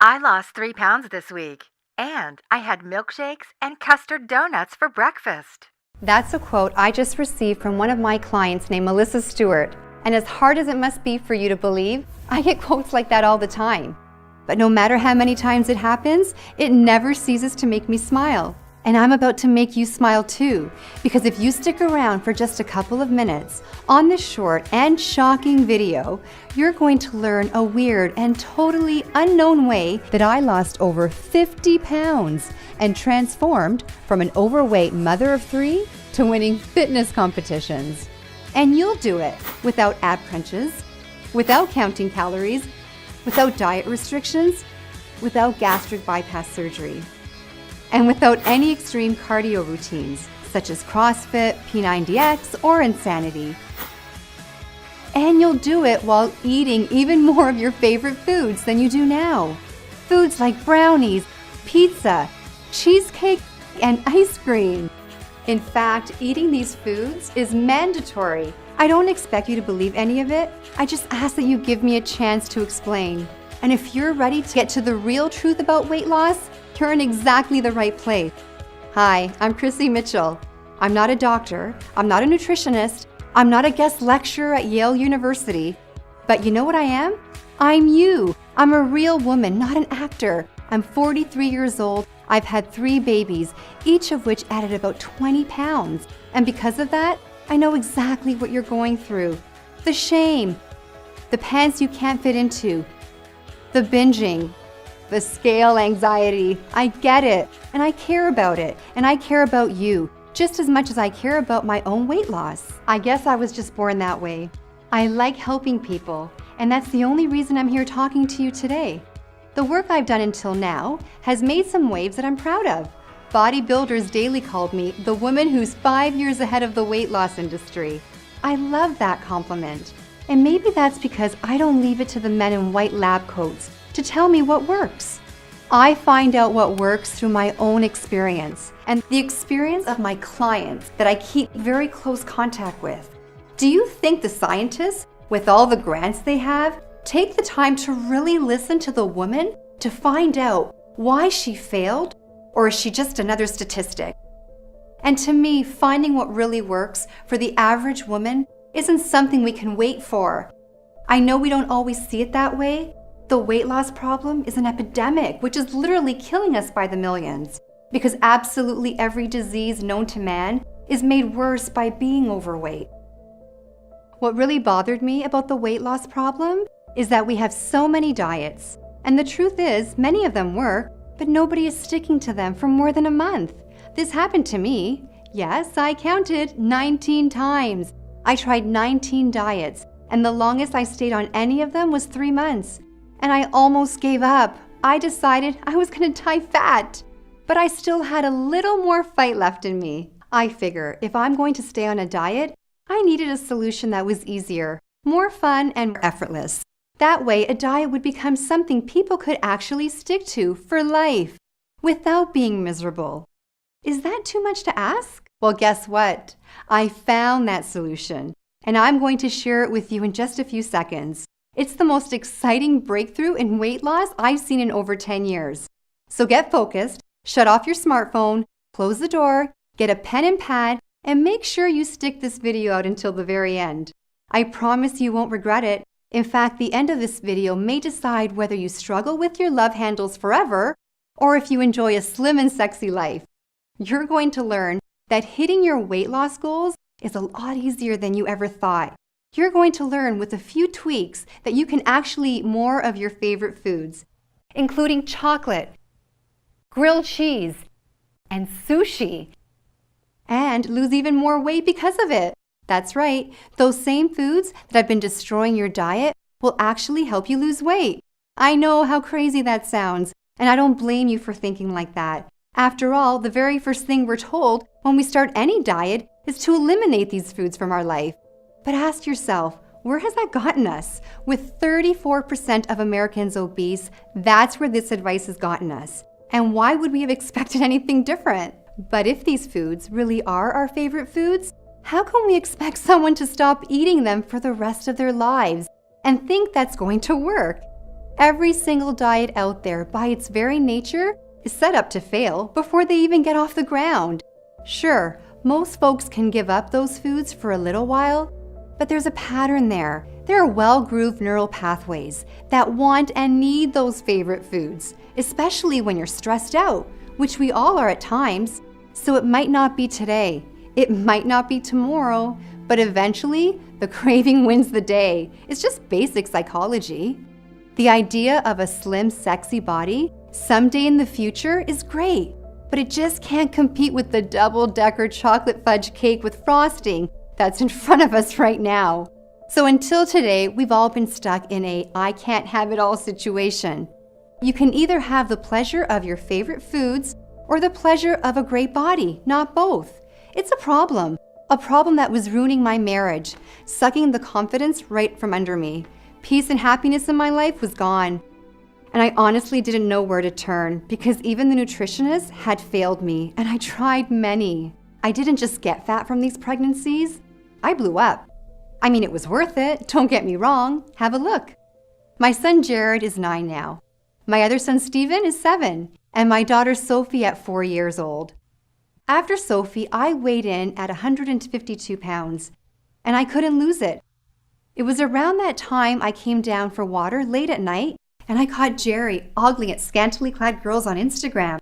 I lost 3 pounds this week, and I had milkshakes and custard donuts for breakfast. That's a quote I just received from one of my clients named Melissa Stewart. And as hard as it must be for you to believe, I get quotes like that all the time. But no matter how many times it happens, it never ceases to make me smile. And I'm about to make you smile too, because if you stick around for just a couple of minutes on this short and shocking video, you're going to learn a weird and totally unknown way that I lost over 50 pounds and transformed from an overweight mother of 3 to winning fitness competitions. And you'll do it without ab crunches, without counting calories, without diet restrictions, without gastric bypass surgery, and without any extreme cardio routines, such as CrossFit, P90X, or Insanity. And you'll do it while eating even more of your favorite foods than you do now. Foods like brownies, pizza, cheesecake, and ice cream. In fact, eating these foods is mandatory. I don't expect you to believe any of it. I just ask that you give me a chance to explain. And if you're ready to get to the real truth about weight loss, you're in exactly the right place. Hi, I'm Chrissy Mitchell. I'm not a doctor, I'm not a nutritionist, I'm not a guest lecturer at Yale University. But you know what I am? I'm you. I'm a real woman, not an actor. I'm 43 years old. I've had 3 babies, each of which added about 20 pounds. And because of that, I know exactly what you're going through. The shame, the pants you can't fit into, the binging, the scale anxiety. I get it, and I care about it, and I care about you, just as much as I care about my own weight loss. I guess I was just born that way. I like helping people, and that's the only reason I'm here talking to you today. The work I've done until now has made some waves that I'm proud of. Bodybuilders Daily called me the woman who's 5 years ahead of the weight loss industry. I love that compliment. And maybe that's because I don't leave it to the men in white lab coats to tell me what works. I find out what works through my own experience and the experience of my clients that I keep very close contact with. Do you think the scientists, with all the grants they have, take the time to really listen to the woman to find out why she failed, or is she just another statistic? And to me, finding what really works for the average woman isn't something we can wait for. I know we don't always see it that way. The weight loss problem is an epidemic, which is literally killing us by the millions, because absolutely every disease known to man is made worse by being overweight. What really bothered me about the weight loss problem is that we have so many diets, and the truth is, many of them work, but nobody is sticking to them for more than a month. This happened to me. Yes, I counted 19 times. I tried 19 diets, and the longest I stayed on any of them was 3 months. And I almost gave up. I decided I was gonna die fat. But I still had a little more fight left in me. I figure if I'm going to stay on a diet, I needed a solution that was easier, more fun, and effortless. That way, a diet would become something people could actually stick to for life, without being miserable. Is that too much to ask? Well, guess what? I found that solution, and I'm going to share it with you in just a few seconds. It's the most exciting breakthrough in weight loss I've seen in over 10 years. So get focused, shut off your smartphone, close the door, get a pen and pad, and make sure you stick this video out until the very end. I promise you won't regret it. In fact, the end of this video may decide whether you struggle with your love handles forever or if you enjoy a slim and sexy life. You're going to learn that hitting your weight loss goals is a lot easier than you ever thought. You're going to learn with a few tweaks that you can actually eat more of your favorite foods, including chocolate, grilled cheese, and sushi, and lose even more weight because of it. That's right, those same foods that have been destroying your diet will actually help you lose weight. I know how crazy that sounds, and I don't blame you for thinking like that. After all, the very first thing we're told when we start any diet is to eliminate these foods from our life. But ask yourself, where has that gotten us? With 34% of Americans obese, that's where this advice has gotten us. And why would we have expected anything different? But if these foods really are our favorite foods, how can we expect someone to stop eating them for the rest of their lives and think that's going to work? Every single diet out there, by its very nature, is set up to fail before they even get off the ground. Sure, most folks can give up those foods for a little while, but there's a pattern there. There are well-grooved neural pathways that want and need those favorite foods, especially when you're stressed out, which we all are at times. So it might not be today, it might not be tomorrow, but eventually the craving wins the day. It's just basic psychology. The idea of a slim, sexy body someday in the future is great, but it just can't compete with the double-decker chocolate fudge cake with frosting that's in front of us right now. So until today, we've all been stuck in a I can't have it all situation. You can either have the pleasure of your favorite foods or the pleasure of a great body, not both. It's a problem that was ruining my marriage, sucking the confidence right from under me. Peace and happiness in my life was gone. And I honestly didn't know where to turn because even the nutritionist had failed me, and I tried many. I didn't just get fat from these pregnancies, I blew up. I mean, it was worth it, don't get me wrong. Have a look. My son Jared is 9 now. My other son Steven is 7, and my daughter Sophie at 4 years old. After Sophie, I weighed in at 152 pounds, and I couldn't lose it. It was around that time I came down for water late at night, and I caught Jerry ogling at scantily clad girls on Instagram.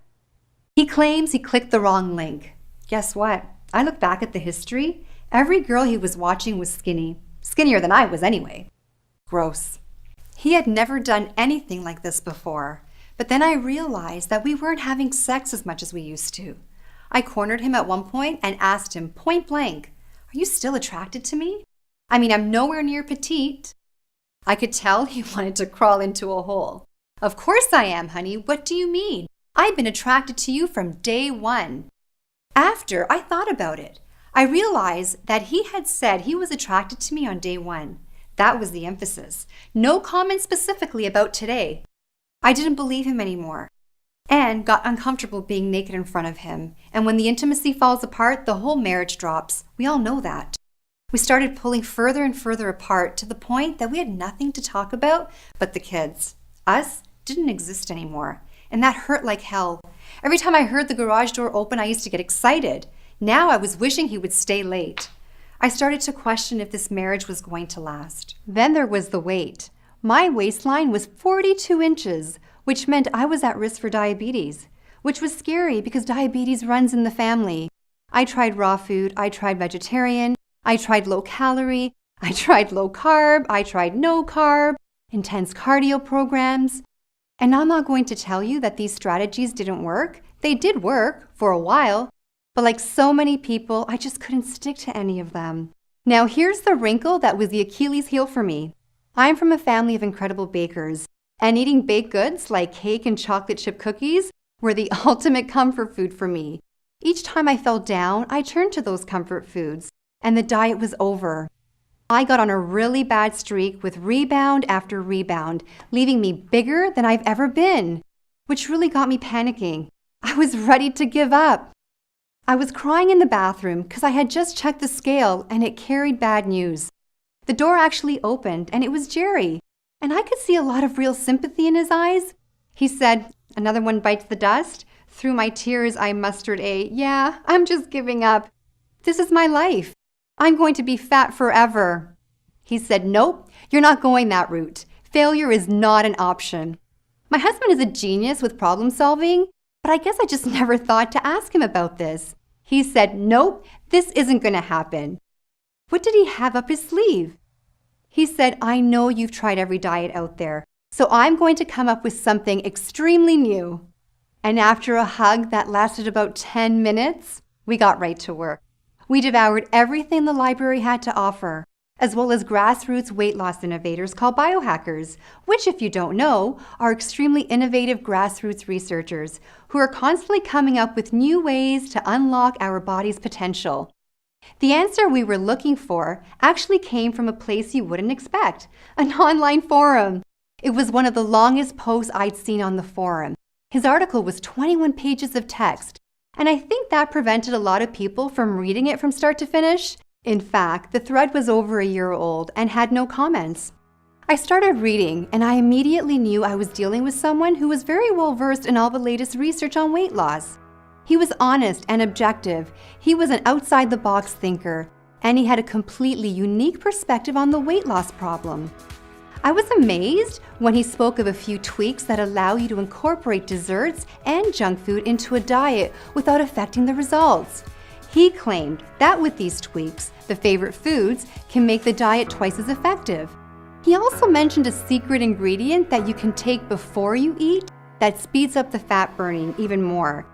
He claims he clicked the wrong link. Guess what? I look back at the history. Every girl he was watching was skinny. Skinnier than I was anyway. Gross. He had never done anything like this before, but then I realized that we weren't having sex as much as we used to. I cornered him at one point and asked him point blank, "Are you still attracted to me? I mean, I'm nowhere near petite." I could tell he wanted to crawl into a hole. "Of course I am, honey. What do you mean? I've been attracted to you from day one." After I thought about it, I realized that he had said he was attracted to me on day one. That was the emphasis. No comment specifically about today. I didn't believe him anymore and got uncomfortable being naked in front of him. And when the intimacy falls apart, the whole marriage drops. We all know that. We started pulling further and further apart to the point that we had nothing to talk about but the kids. Us didn't exist anymore, and that hurt like hell. Every time I heard the garage door open, I used to get excited. Now I was wishing he would stay late. I started to question if this marriage was going to last. Then there was the weight. My waistline was 42 inches, which meant I was at risk for diabetes, which was scary because diabetes runs in the family. I tried raw food, I tried vegetarian, I tried low calorie, I tried low carb, I tried no carb, intense cardio programs. And I'm not going to tell you that these strategies didn't work. They did work for a while. But like so many people, I just couldn't stick to any of them. Now here's the wrinkle that was the Achilles heel for me. I'm from a family of incredible bakers, and eating baked goods like cake and chocolate chip cookies were the ultimate comfort food for me. Each time I fell down, I turned to those comfort foods, and the diet was over. I got on a really bad streak with rebound after rebound, leaving me bigger than I've ever been, which really got me panicking. I was ready to give up. I was crying in the bathroom because I had just checked the scale and it carried bad news. The door actually opened and it was Jerry, and I could see a lot of real sympathy in his eyes. He said, "Another one bites the dust." Through my tears, I mustered "Yeah, I'm just giving up. This is my life. I'm going to be fat forever." He said, "Nope, you're not going that route. Failure is not an option." My husband is a genius with problem solving, but I guess I just never thought to ask him about this. He said, "Nope, this isn't going to happen." What did he have up his sleeve? He said, "I know you've tried every diet out there, so I'm going to come up with something extremely new." And after a hug that lasted about 10 minutes, we got right to work. We devoured everything the library had to offer, as well as grassroots weight loss innovators called biohackers, which, if you don't know, are extremely innovative grassroots researchers who are constantly coming up with new ways to unlock our body's potential. The answer we were looking for actually came from a place you wouldn't expect, an online forum. It was one of the longest posts I'd seen on the forum. His article was 21 pages of text, and I think that prevented a lot of people from reading it from start to finish. In fact, the thread was over a year old and had no comments. I started reading, and I immediately knew I was dealing with someone who was very well versed in all the latest research on weight loss. He was honest and objective, he was an outside-the-box thinker, and he had a completely unique perspective on the weight loss problem. I was amazed when he spoke of a few tweaks that allow you to incorporate desserts and junk food into a diet without affecting the results. He claimed that with these tweaks, the favorite foods can make the diet twice as effective. He also mentioned a secret ingredient that you can take before you eat that speeds up the fat burning even more.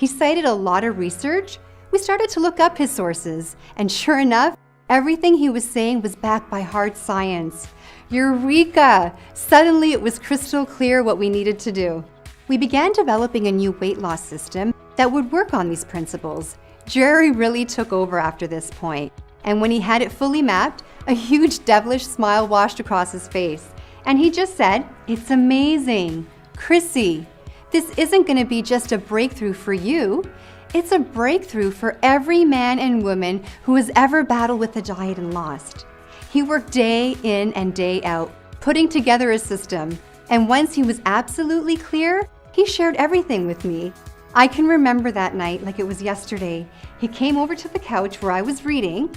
He cited a lot of research. We started to look up his sources, and sure enough, everything he was saying was backed by hard science. Eureka! Suddenly it was crystal clear what we needed to do. We began developing a new weight loss system that would work on these principles. Jerry really took over after this point, and when he had it fully mapped, a huge devilish smile washed across his face, and he just said, "It's amazing. Chrissy, this isn't going to be just a breakthrough for you. It's a breakthrough for every man and woman who has ever battled with a diet and lost." He worked day in and day out, putting together a system, and once he was absolutely clear, he shared everything with me. I can remember that night like it was yesterday. He came over to the couch where I was reading.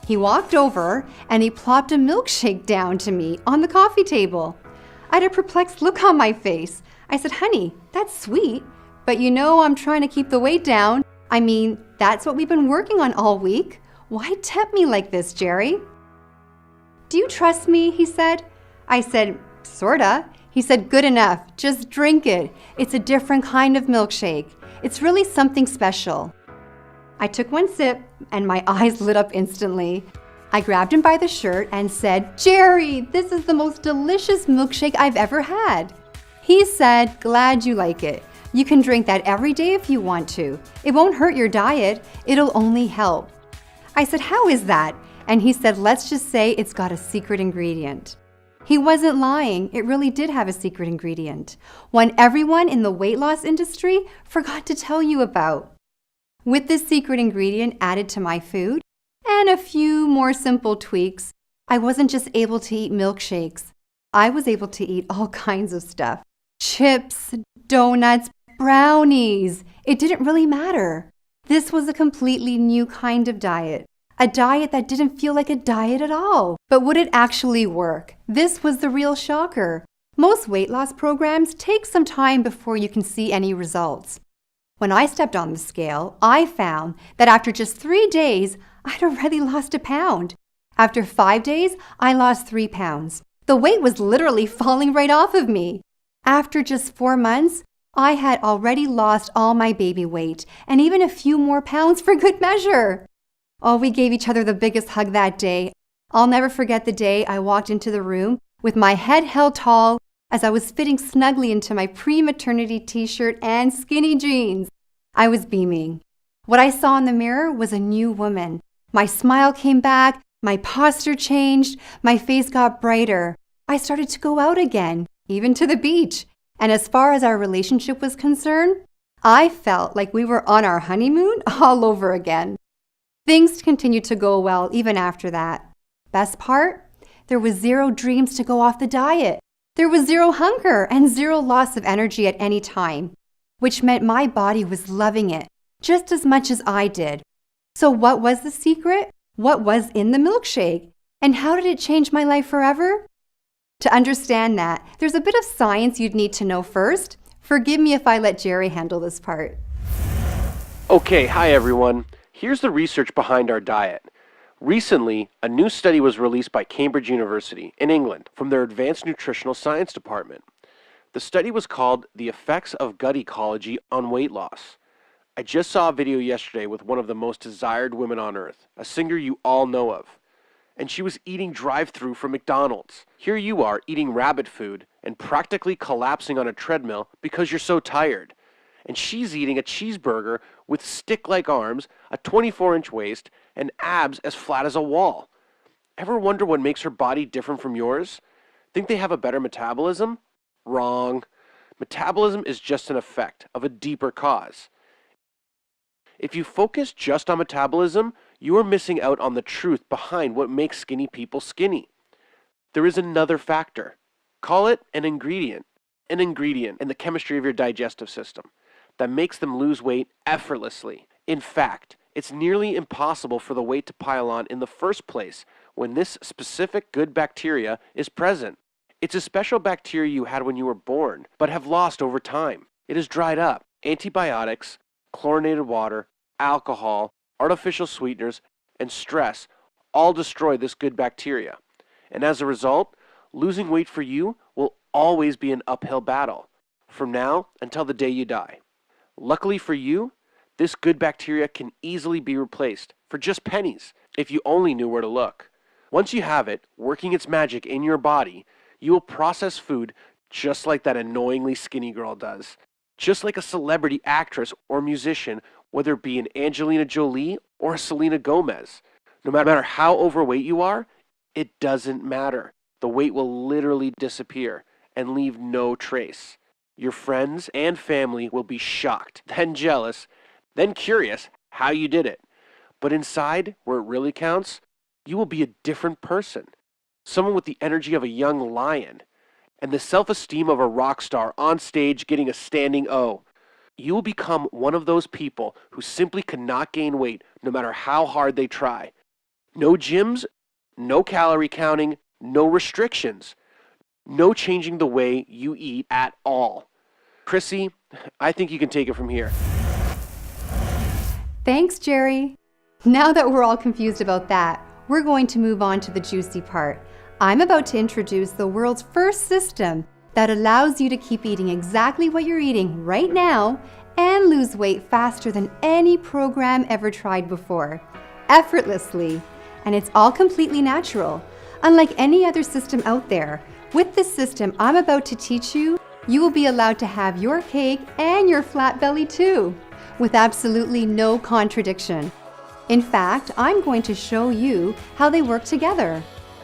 He walked over and he plopped a milkshake down to me on the coffee table. I had a perplexed look on my face. I said, "Honey, that's sweet, but you know I'm trying to keep the weight down. I mean, that's what we've been working on all week. Why tempt me like this, Jerry?" "Do you trust me?" he said. I said, "Sorta." He said, "Good enough. Just drink it. It's a different kind of milkshake. It's really something special." I took one sip and my eyes lit up instantly. I grabbed him by the shirt and said, "Jerry, this is the most delicious milkshake I've ever had." He said, "Glad you like it. You can drink that every day if you want to. It won't hurt your diet. It'll only help." I said, "How is that?" And he said, "Let's just say it's got a secret ingredient." He wasn't lying. It really did have a secret ingredient, one everyone in the weight loss industry forgot to tell you about. With this secret ingredient added to my food and a few more simple tweaks, I wasn't just able to eat milkshakes. I was able to eat all kinds of stuff. Chips, donuts, brownies. It didn't really matter. This was a completely new kind of diet. A diet that didn't feel like a diet at all. But would it actually work? This was the real shocker. Most weight loss programs take some time before you can see any results. When I stepped on the scale, I found that after just 3 days, I'd already lost a pound. After 5 days, I lost 3 pounds. The weight was literally falling right off of me. After just 4 months, I had already lost all my baby weight and even a few more pounds for good measure. Oh, we gave each other the biggest hug that day. I'll never forget the day I walked into the room with my head held tall as I was fitting snugly into my pre-maternity t-shirt and skinny jeans. I was beaming. What I saw in the mirror was a new woman. My smile came back, my posture changed, my face got brighter. I started to go out again, even to the beach. And as far as our relationship was concerned, I felt like we were on our honeymoon all over again. Things continued to go well even after that. Best part? There was zero dreams to go off the diet. There was zero hunger and zero loss of energy at any time, which meant my body was loving it just as much as I did. So what was the secret? What was in the milkshake? And how did it change my life forever? To understand that, there's a bit of science you'd need to know first. Forgive me if I let Jerry handle this part. Okay, hi everyone. Here's the research behind our diet. Recently, a new study was released by Cambridge University in England from their Advanced Nutritional Science Department. The study was called The Effects of Gut Ecology on Weight Loss. I just saw a video yesterday with one of the most desired women on earth, a singer you all know of. And she was eating drive-thru from McDonald's. Here you are eating rabbit food and practically collapsing on a treadmill because you're so tired. And she's eating a cheeseburger with stick-like arms, a 24-inch waist, and abs as flat as a wall. Ever wonder what makes her body different from yours? Think they have a better metabolism? Wrong. Metabolism is just an effect of a deeper cause. If you focus just on metabolism, you are missing out on the truth behind what makes skinny people skinny. there is another factor. Call it an ingredient in the chemistry of your digestive system that makes them lose weight effortlessly. In fact, it's nearly impossible for the weight to pile on in the first place when this specific good bacteria is present. It's a special bacteria you had when you were born, but have lost over time. It has dried up. Antibiotics, chlorinated water, alcohol, artificial sweeteners, and stress all destroy this good bacteria. And as a result, losing weight for you will always be an uphill battle, from now until the day you die. Luckily for you, this good bacteria can easily be replaced for just pennies if you only knew where to look. Once you have it working its magic in your body, you will process food just like that annoyingly skinny girl does. Just like a celebrity actress or musician, whether it be an Angelina Jolie or a Selena Gomez. No matter how overweight you are, it doesn't matter. The weight will literally disappear and leave no trace. Your friends and family will be shocked, then jealous, then curious how you did it. But inside, where it really counts, you will be a different person. Someone with the energy of a young lion and the self-esteem of a rock star on stage getting a standing O. You will become one of those people who simply cannot gain weight no matter how hard they try. No gyms, no calorie counting, no restrictions, no changing the way you eat at all. Chrissy, I think you can take it from here. Thanks, Jerry. Now that we're all confused about that, we're going to move on to the juicy part. I'm about to introduce the world's first system that allows you to keep eating exactly what you're eating right now and lose weight faster than any program ever tried before, effortlessly. And it's all completely natural, unlike any other system out there. With this system I'm about to teach you, you will be allowed to have your cake and your flat belly too, with absolutely no contradiction. In fact, I'm going to show you how they work together.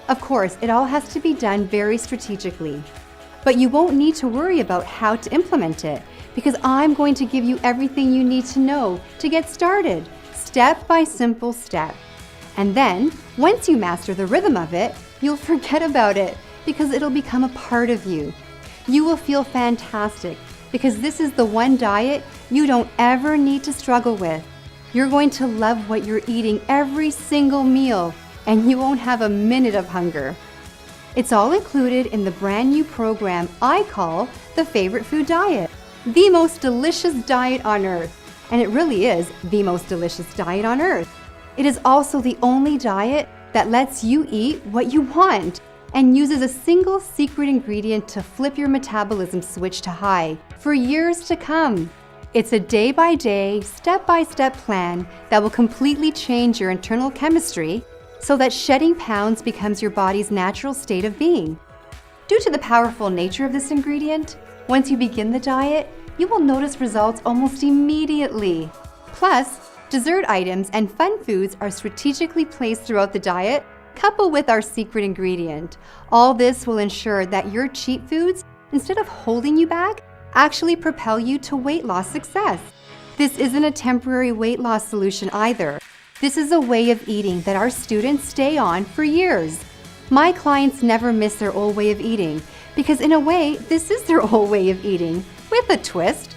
Of course, it all has to be done very strategically, but you won't need to worry about how to implement it because I'm going to give you everything you need to know to get started, step by simple step. And then, once you master the rhythm of it, you'll forget about it because it'll become a part of you. You will feel fantastic because this is the one diet you don't ever need to struggle with. You're going to love what you're eating every single meal, and you won't have a minute of hunger. It's all included in the brand new program I call the Favorite Food Diet, the most delicious diet on earth. And it really is the most delicious diet on earth. It is also the only diet that lets you eat what you want and uses a single secret ingredient to flip your metabolism switch to high for years to come. It's a day-by-day, step-by-step plan that will completely change your internal chemistry so that shedding pounds becomes your body's natural state of being. Due to the powerful nature of this ingredient, once you begin the diet, you will notice results almost immediately. Plus, dessert items and fun foods are strategically placed throughout the diet, coupled with our secret ingredient. All this will ensure that your cheat foods, instead of holding you back, actually propel you to weight loss success. This isn't a temporary weight loss solution either. This is a way of eating that our students stay on for years. My clients never miss their old way of eating because in a way, this is their old way of eating, with a twist.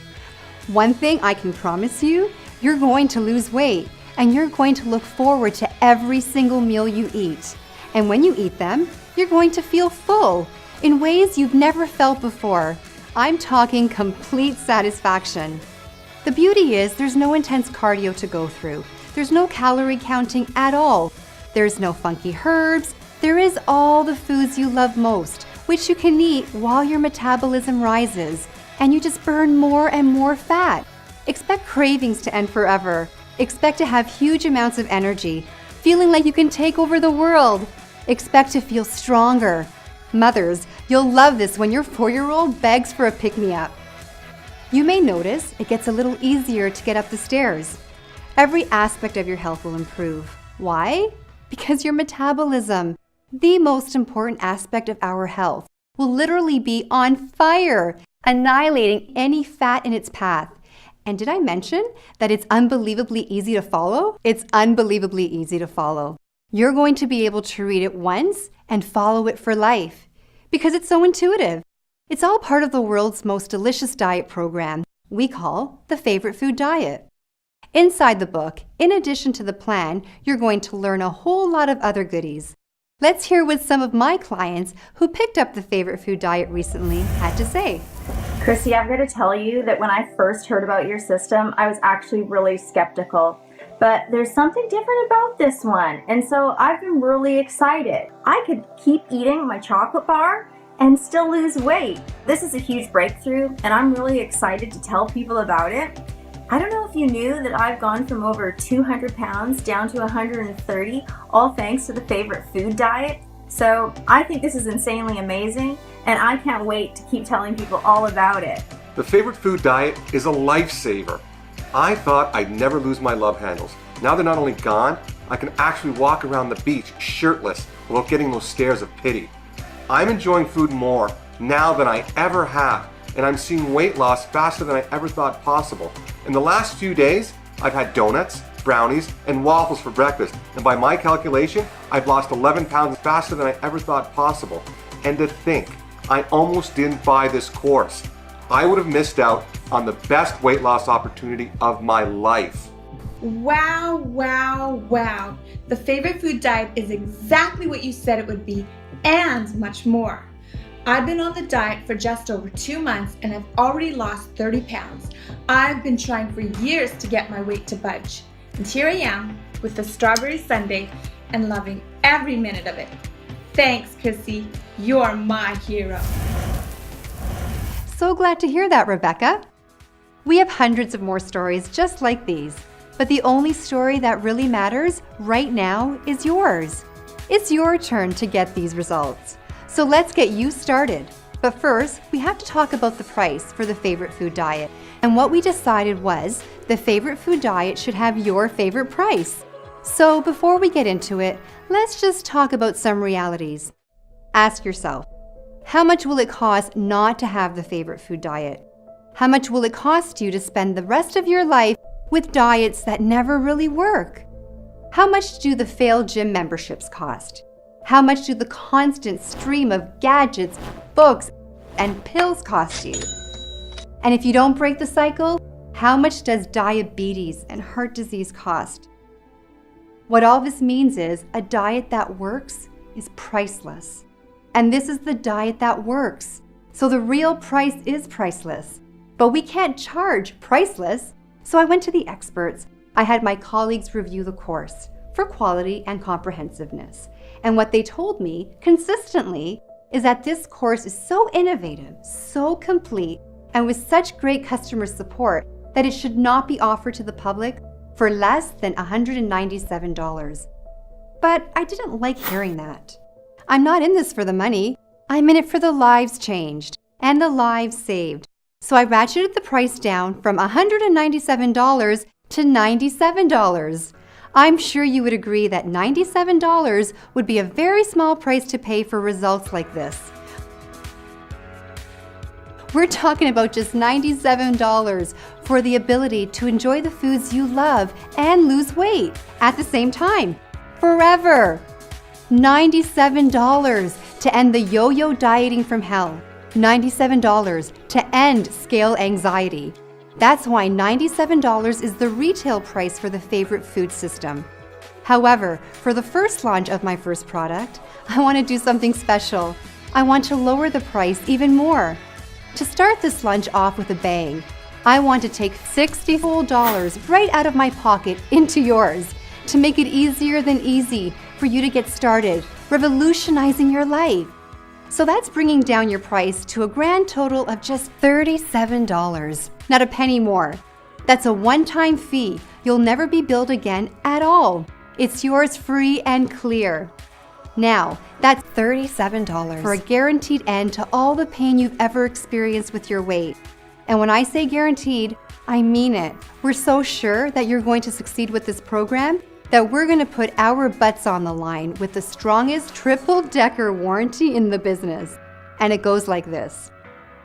One thing I can promise you, you're going to lose weight and you're going to look forward to every single meal you eat. And when you eat them, you're going to feel full in ways you've never felt before. I'm talking complete satisfaction. The beauty is there's no intense cardio to go through. There's no calorie counting at all. There's no funky herbs. There is all the foods you love most, which you can eat while your metabolism rises, and you just burn more and more fat. Expect cravings to end forever. Expect to have huge amounts of energy, feeling like you can take over the world. Expect to feel stronger. Mothers, you'll love this when your 4-year-old begs for a pick-me-up. You may notice it gets a little easier to get up the stairs. Every aspect of your health will improve. Why? Because your metabolism, the most important aspect of our health, will literally be on fire, annihilating any fat in its path. And did I mention that it's unbelievably easy to follow? It's unbelievably easy to follow. You're going to be able to read it once and follow it for life because it's so intuitive. It's all part of the world's most delicious diet program we call the Favorite Food Diet. Inside the book, in addition to the plan, you're going to learn a whole lot of other goodies. Let's hear what some of my clients who picked up the Favorite Food Diet recently had to say. Chrissy, I've got to tell you that when I first heard about your system, I was actually really skeptical. But there's something different about this one, and so I've been really excited. I could keep eating my chocolate bar and still lose weight. This is a huge breakthrough, and I'm really excited to tell people about it. I don't know if you knew that I've gone from over 200 pounds down to 130, all thanks to the Favorite Food Diet. So I think this is insanely amazing, and I can't wait to keep telling people all about it. The Favorite Food Diet is a lifesaver. I thought I'd never lose my love handles. Now they're not only gone, I can actually walk around the beach shirtless without getting those stares of pity. I'm enjoying food more now than I ever have, and I'm seeing weight loss faster than I ever thought possible. In the last few days, I've had donuts, brownies, and waffles for breakfast, and by my calculation, I've lost 11 pounds faster than I ever thought possible. And to think, I almost didn't buy this course. I would have missed out on the best weight loss opportunity of my life. Wow, wow, wow. The Favorite Food Diet is exactly what you said it would be and much more. I've been on the diet for just over 2 months and I've already lost 30 pounds. I've been trying for years to get my weight to budge. And here I am with the strawberry sundae and loving every minute of it. Thanks, Chrissy. You're my hero. So glad to hear that, Rebecca. We have hundreds of more stories just like these, but the only story that really matters right now is yours. It's your turn to get these results. So let's get you started. But first, we have to talk about the price for the Favorite Food Diet. And what we decided was the Favorite Food Diet should have your favorite price. So before we get into it, let's just talk about some realities. Ask yourself, how much will it cost not to have the Favorite Food Diet? How much will it cost you to spend the rest of your life with diets that never really work? How much do the failed gym memberships cost? How much do the constant stream of gadgets, books, and pills cost you? And if you don't break the cycle, how much does diabetes and heart disease cost? What all this means is a diet that works is priceless. And this is the diet that works. So the real price is priceless. But we can't charge priceless. So I went to the experts. I had my colleagues review the course for quality and comprehensiveness. And what they told me consistently is that this course is so innovative, so complete, and with such great customer support that it should not be offered to the public for less than $197. But I didn't like hearing that. I'm not in this for the money. I'm in it for the lives changed and the lives saved. So I ratcheted the price down from $197 to $97. I'm sure you would agree that $97 would be a very small price to pay for results like this. We're talking about just $97 for the ability to enjoy the foods you love and lose weight at the same time, forever. $97 to end the yo-yo dieting from hell. $97 to end scale anxiety. That's why $97 is the retail price for the Favorite Food System. However, for the first launch of my first product, I want to do something special. I want to lower the price even more. To start this launch off with a bang, I want to take $60 whole right out of my pocket into yours to make it easier than easy for you to get started, revolutionizing your life. So that's bringing down your price to a grand total of just $37, not a penny more. That's a one-time fee. You'll never be billed again at all. It's yours free and clear. Now, that's $37 for a guaranteed end to all the pain you've ever experienced with your weight. And when I say guaranteed, I mean it. We're so sure that you're going to succeed with this program that we're going to put our butts on the line with the strongest triple-decker warranty in the business. And it goes like this.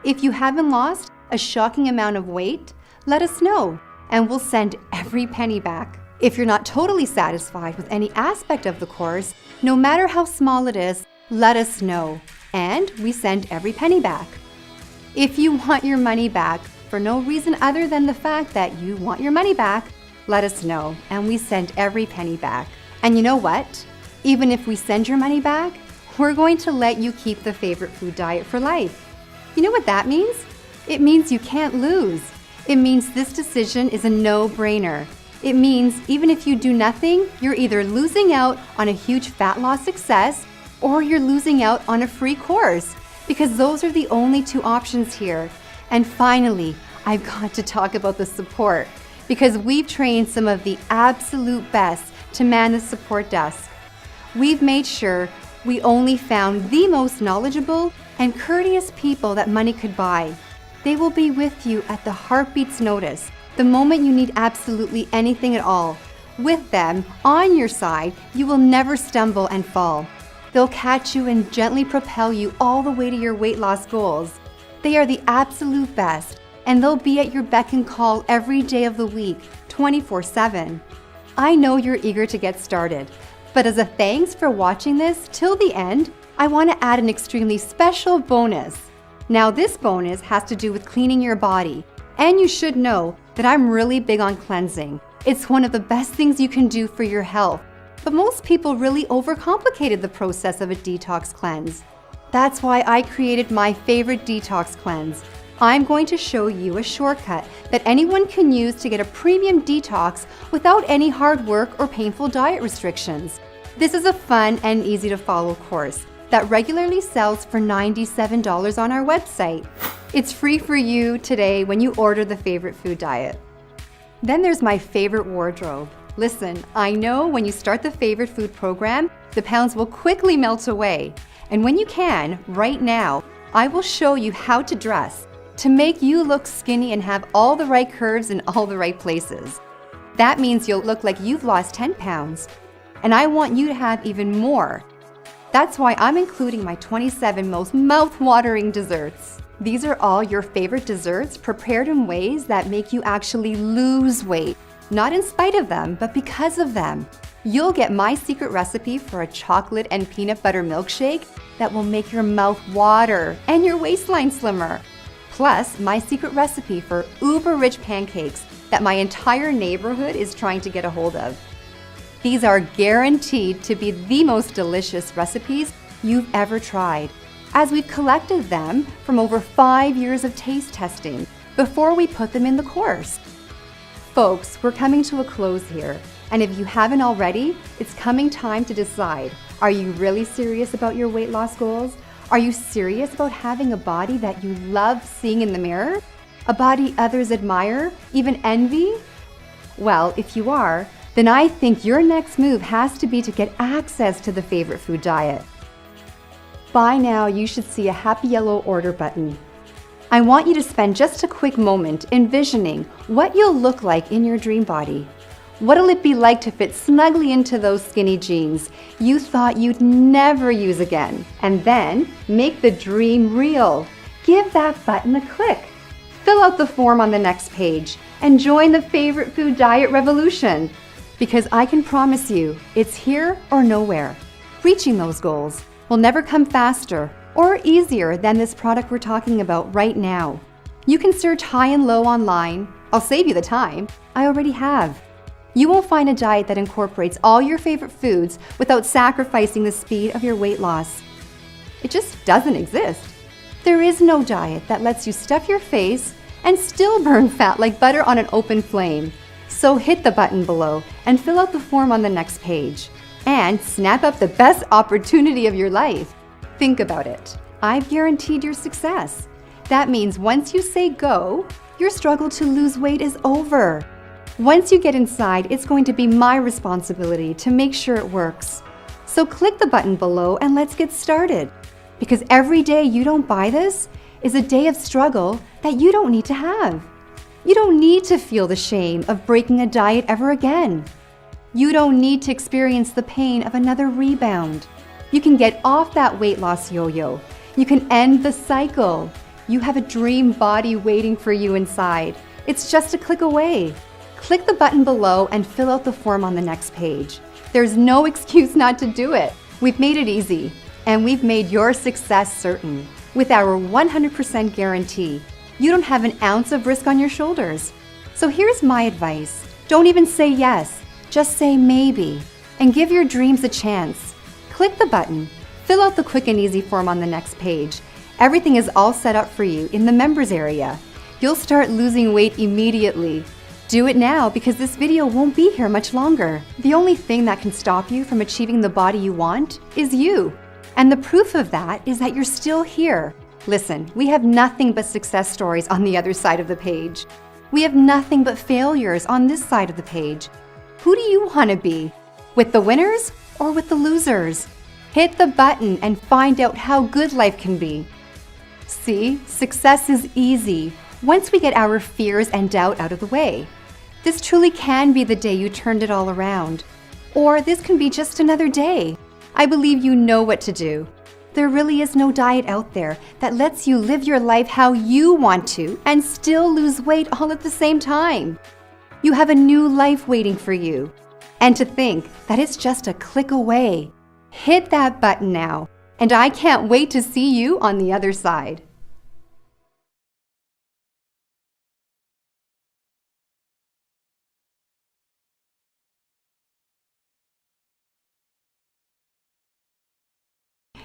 If you haven't lost a shocking amount of weight, let us know, and we'll send every penny back. If you're not totally satisfied with any aspect of the course, no matter how small it is, let us know, and we send every penny back. If you want your money back for no reason other than the fact that you want your money back, let us know, and we send every penny back. And you know what? Even if we send your money back, we're going to let you keep the favorite food diet for life. You know what that means? It means you can't lose. It means this decision is a no-brainer. It means even if you do nothing, you're either losing out on a huge fat loss success or you're losing out on a free course, because those are the only two options here. And finally, I've got to talk about the support, because we've trained some of the absolute best to man the support desk. We've made sure we only found the most knowledgeable and courteous people that money could buy. They will be with you at the heartbeat's notice, the moment you need absolutely anything at all. With them on your side, you will never stumble and fall. They'll catch you and gently propel you all the way to your weight loss goals. They are the absolute best, and they'll be at your beck and call every day of the week, 24/7. I know you're eager to get started, but as a thanks for watching this till the end, I want to add an extremely special bonus. Now, this bonus has to do with cleaning your body, and you should know that I'm really big on cleansing. It's one of the best things you can do for your health, but most people really overcomplicated the process of a detox cleanse. That's why I created my favorite detox cleanse. I'm going to show you a shortcut that anyone can use to get a premium detox without any hard work or painful diet restrictions. This is a fun and easy to follow course that regularly sells for $97 on our website. It's free for you today when you order the favorite food diet. Then there's my favorite wardrobe. Listen, I know when you start the favorite food program, the pounds will quickly melt away. And when you can, right now, I will show you how to dress to make you look skinny and have all the right curves in all the right places. That means you'll look like you've lost 10 pounds. And I want you to have even more. That's why I'm including my 27 most mouth-watering desserts. These are all your favorite desserts prepared in ways that make you actually lose weight. Not in spite of them, but because of them. You'll get my secret recipe for a chocolate and peanut butter milkshake that will make your mouth water and your waistline slimmer. Plus, my secret recipe for uber-rich pancakes that my entire neighborhood is trying to get a hold of. These are guaranteed to be the most delicious recipes you've ever tried, as we've collected them from over 5 years of taste testing before we put them in the course. Folks, we're coming to a close here, and if you haven't already, it's coming time to decide. Are you really serious about your weight loss goals? Are you serious about having a body that you love seeing in the mirror? A body others admire, even envy? Well, if you are, then I think your next move has to be to get access to the favorite food diet. By now, you should see a happy yellow order button. I want you to spend just a quick moment envisioning what you'll look like in your dream body. What'll it be like to fit snugly into those skinny jeans you thought you'd never use again? And then make the dream real. Give that button a click. Fill out the form on the next page and join the favorite food diet revolution. Because I can promise you, it's here or nowhere. Reaching those goals will never come faster or easier than this product we're talking about right now. You can search high and low online. I'll save you the time. I already have. You won't find a diet that incorporates all your favorite foods without sacrificing the speed of your weight loss. It just doesn't exist. There is no diet that lets you stuff your face and still burn fat like butter on an open flame. So hit the button below and fill out the form on the next page. And snap up the best opportunity of your life. Think about it. I've guaranteed your success. That means once you say go, your struggle to lose weight is over. Once you get inside, it's going to be my responsibility to make sure it works. So click the button below and let's get started. Because every day you don't buy this is a day of struggle that you don't need to have. You don't need to feel the shame of breaking a diet ever again. You don't need to experience the pain of another rebound. You can get off that weight loss yo-yo. You can end the cycle. You have a dream body waiting for you inside. It's just a click away. Click the button below and fill out the form on the next page. There's no excuse not to do it. We've made it easy, and we've made your success certain. With our 100% guarantee, you don't have an ounce of risk on your shoulders. So here's my advice. Don't even say yes, just say maybe, and give your dreams a chance. Click the button, fill out the quick and easy form on the next page. Everything is all set up for you in the members area. You'll start losing weight immediately. Do it now because this video won't be here much longer. The only thing that can stop you from achieving the body you want is you. And the proof of that is that you're still here. Listen, we have nothing but success stories on the other side of the page. We have nothing but failures on this side of the page. Who do you want to be? With the winners or with the losers? Hit the button and find out how good life can be. See, success is easy once we get our fears and doubt out of the way. This truly can be the day you turned it all around. Or this can be just another day. I believe you know what to do. There really is no diet out there that lets you live your life how you want to and still lose weight all at the same time. You have a new life waiting for you. And to think that it's just a click away. Hit that button now, and I can't wait to see you on the other side.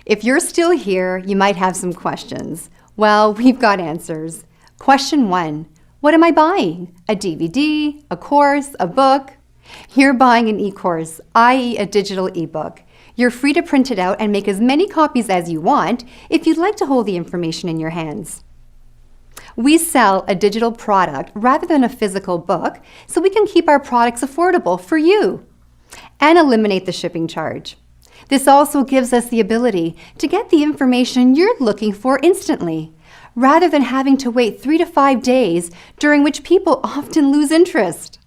If you're still here, you might have some questions. Well, we've got answers. Question 1. What am I buying? A DVD, a course, a book? You're buying an e-course, i.e. a digital ebook. You're free to print it out and make as many copies as you want if you'd like to hold the information in your hands. We sell a digital product rather than a physical book so we can keep our products affordable for you and eliminate the shipping charge. This also gives us the ability to get the information you're looking for instantly, rather than having to wait 3 to 5 days, during which people often lose interest.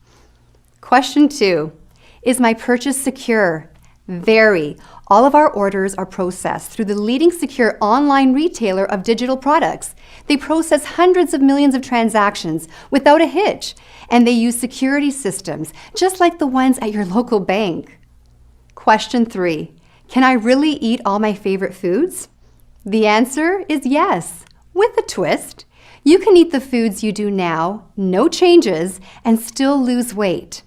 Question 2. Is my purchase secure? Very. All of our orders are processed through the leading secure online retailer of digital products. They process hundreds of millions of transactions without a hitch, and they use security systems just like the ones at your local bank. Question 3. Can I really eat all my favorite foods? The answer is yes, with a twist. You can eat the foods you do now, no changes, and still lose weight.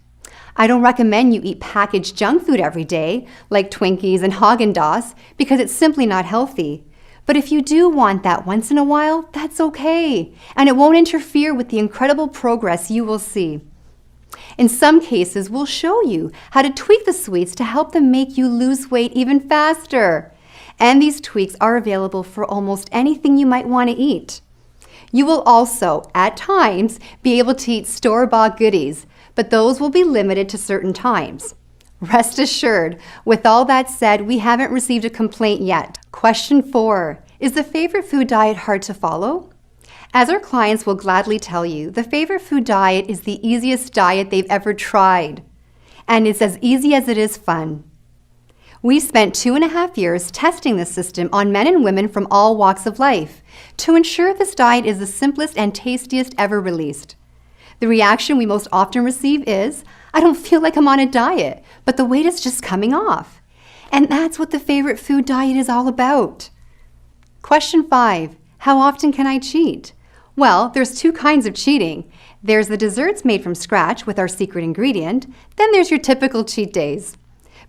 I don't recommend you eat packaged junk food every day, like Twinkies and Haagen-Dazs, because it's simply not healthy. But if you do want that once in a while, that's okay, and it won't interfere with the incredible progress you will see. In some cases, we'll show you how to tweak the sweets to help them make you lose weight even faster. And these tweaks are available for almost anything you might want to eat. You will also, at times, be able to eat store-bought goodies, but those will be limited to certain times. Rest assured, with all that said, we haven't received a complaint yet. Question 4. Is the favorite food diet hard to follow? As our clients will gladly tell you, the favorite food diet is the easiest diet they've ever tried. And it's as easy as it is fun. We spent 2.5 years testing this system on men and women from all walks of life to ensure this diet is the simplest and tastiest ever released. The reaction we most often receive is, I don't feel like I'm on a diet, but the weight is just coming off. And that's what the favorite food diet is all about. Question 5. How often can I cheat? Well, there's 2 kinds of cheating. There's the desserts made from scratch with our secret ingredient. Then there's your typical cheat days.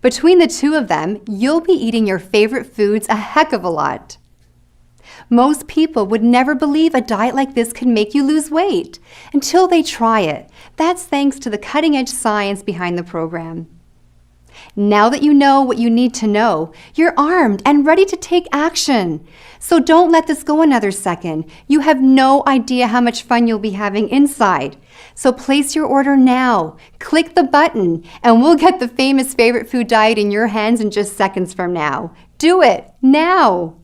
Between the 2 of them, you'll be eating your favorite foods a heck of a lot. Most people would never believe a diet like this can make you lose weight until they try it. That's thanks to the cutting-edge science behind the program. Now that you know what you need to know, you're armed and ready to take action. So don't let this go another second. You have no idea how much fun you'll be having inside. So place your order now. Click the button, and we'll get the famous favorite food diet in your hands in just seconds from now. Do it now.